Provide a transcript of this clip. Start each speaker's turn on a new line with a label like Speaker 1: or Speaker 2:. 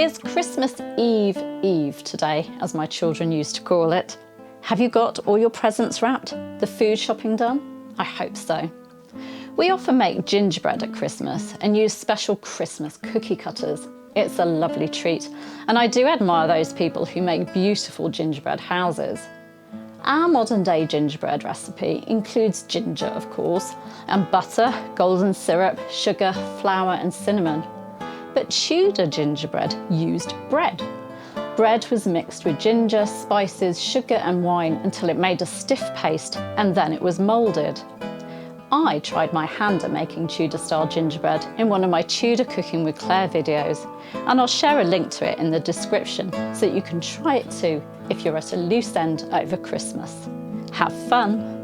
Speaker 1: It's Christmas Eve today, as my children used to call it. Have you got all your presents wrapped? The food shopping done? I hope so. We often make gingerbread at Christmas and use special Christmas cookie cutters. It's a lovely treat, and I do admire those people who make beautiful gingerbread houses. Our modern day gingerbread recipe includes ginger, of course, and butter, golden syrup, sugar, flour and cinnamon. But Tudor gingerbread used bread. Bread was mixed with ginger, spices, sugar and wine until it made a stiff paste, and then it was moulded. I tried my hand at making Tudor-style gingerbread in one of my Tudor Cooking with Claire videos, and I'll share a link to it in the description so that you can try it too if you're at a loose end over Christmas. Have fun!